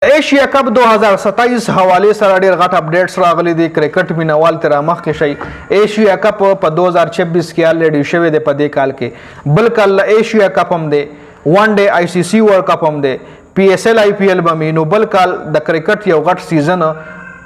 Asia cup 2027 हवाले सره ډیر غټ اپډیټس راغلي دي کرکټ مینوال تر مخ کې شي ایشیا کپ په 2026 کې الریډي شوی دی په دې کال کې بلکل ایشیا کپ هم دی ون ډے آئی سی سی ورلد کپ هم دی پی ایس ایل آئی پی ایل به نو بلکل د کرکټ یو غټ سیزن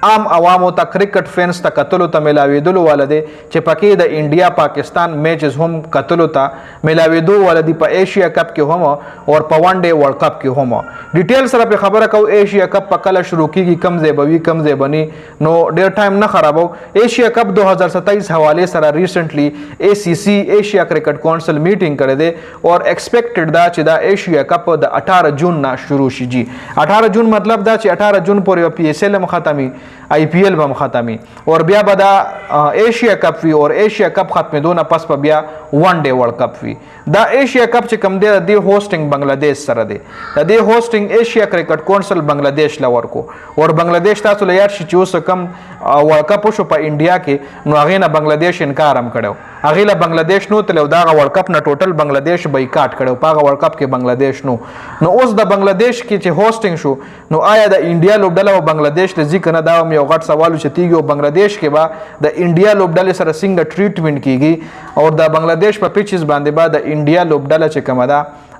عام عوامو ته کرکټ فینس ته کتلو ته ملاویدلو ولدي چې پکې د انډیا پاکستان میچز هم کتلو ته ملاویدو ولدي په ایشیا کپ کې هم او په ون ډے ورلد کپ کې هم ډیټیل سره په خبره کو ایشیا کپ په کله شروع کیږي کم ځای بوي کم ځای بني نو ډیر ټایم نه خرابو ایشیا کپ 2027 حواله سره ریسنټلی اے سی سی ایشیا کرکټ کونسل میټینګ کړی دی او ایکسپیکټډ دا چې دا ایشیا کپ د 18 جون نه شروع شي جی 18 جون مطلب دا چې 18 جون پورې پی ایس ایل ختمي آئی پی ایل بم ختمي اور بیا به دا ایشیا کپ وی اور ایشیا کپ ختمېدو نه پس په بیا ون ډے ورلد کپ وی دا ایشیا کپ چې کم دی د هوسټینګ بنگلاديش سره دی د دې هوسټینګ ایشیا کرکټ کونسل بنگلاديش لور کو اور بنگلاديش تاسو له یاد شي چې اوس کم ورلد کپ شو په انډیا کې نو هغه نه بنگلاديش انکار هم کړو هغه له بنگلاديش نو تل دا ورلد کپ نه ټوټل بنگلاديش بایکاټ کړو په ورلد کپ کې بنگلاديش نو اوس د بنگلاديش کې چې هوسټینګ شو نو آیا د انډیا لوبډله او بنگلاديش له ذکر نه دا یو غټ سوال چې تیږي بنگلاديش کې با د انډیا لوبډله سره څنګه ټریټمنټ کیږي او د بنگلاديش په پیچز باندې با د انډیا لوبډله چې کومه ده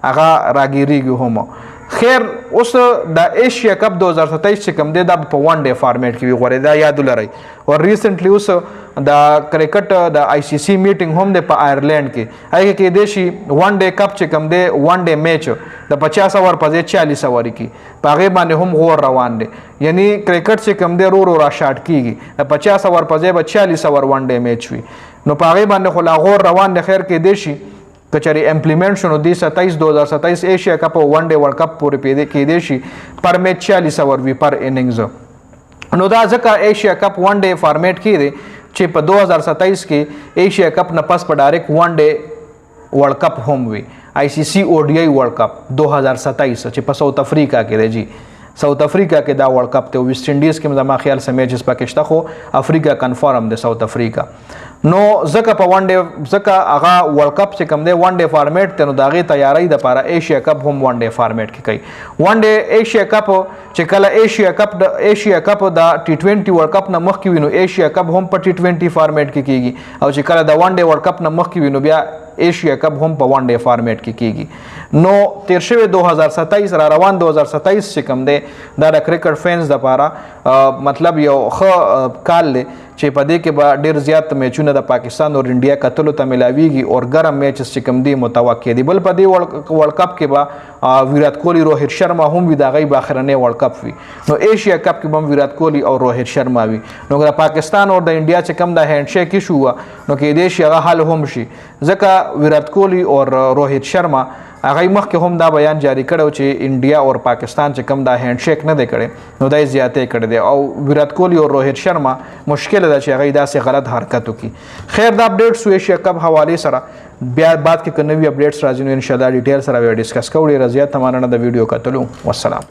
هغه راګیریږي هم خیر اوس د ایشیا کپ 2027 چې کوم دی دا په ون ډے فارمیټ کې وی غوړې دا یاد ولرئ او ریسنټلی اوس د کرکټ د آئی سی سی میټینګ هم د په آیرلند کې هغه کې دیشي ون ډے کپ چې کوم دی ون ډے میچ د 50 اور په 40 اور کې پاغه باندې هم غور روان دي یعنی کرکټ چې کوم دی رو را شاټ کیږي د 50 اور په 40 اور ون ډے میچ وي نو پاغه باندې خو لا غور روان دي خیر کې دیشي کچری امپلیمنٹ شنو دی 2027 ایشیا کپ ون ډے ورلد کپ پورې پیدا کې دی شي پر میچ 40 اور وی پر اننګز نو دا ځکه ایشیا کپ ون ډے فارمیټ کې دی چې په 2027 کې ایشیا کپ نه پس په ډایرکټ ون ډے ورلد کپ هم وی آئی سی سی او ڈی آئی ورلد کپ 2027 چې په ساوث افریقا کې دی جی ساوث افریقا کې دا ورلد کپ ته ویسټ انډیز کې زما خیال سم میچز پکشته خو افریقا کنفرم دی ساوث افریقا نو ځکه په ون ډے ځکه هغه ورلد کپ چې کوم دی ون ډے فارمیټ ته نو داغه تیاری د لپاره ایشیا کپ هم ون ډے فارمیټ کې کوي ون ډے ایشیا کپ چې کله ایشیا کپ د ټي 20 ورلد کپ نه مخکې وینو ایشیا کپ هم په ټي 20 فارمیټ کې کیږي او چې کله د ون ډے ورلد کپ نه مخکې وینو بیا ایشیا کپ هم په ون ډے فارمیټ کې کیږي نو تیر شوی 2027 را روان 2027 چې کوم دی دا د کرکټ فینز لپاره مطلب یو ښه کال دی چې په دې کې به ډیر زیات میچونه د پاکستان او انډیا کتلو ته ملاویږي او ګرم میچز چې کوم دی متوقع دي بل په دې ورلد کپ کې به ویرات کوهلی روهیت شرما هم وي د غي باخرنه ورلد کپ وي نو ایشیا کپ کې هم ویرات کوهلی او روهیت شرما وي نو د پاکستان او د انډیا چې کوم د هند شیک شو نو کې دې شي هغه حل هم شي ځکه ویرات کوهلی او روهیت شرما هغه مخکې هم دا بیان جاری کړو چې انډیا او پاکستان چې کوم دا هند شیک نه دی کړي نو دای زیاتې کړي دي او ویرات کوهلی او روهیت شرما مشکل ده چې هغه داسې غلط حرکت وکړي خیر دا اپډیټس ایشیا کپ حواله سره بیا بعد کې نوې اپډیټس راځي نو ان شاء الله ډیټیل سره ډیسکس کوو ډیر زیات تمانه د ویډیو کتلو والسلام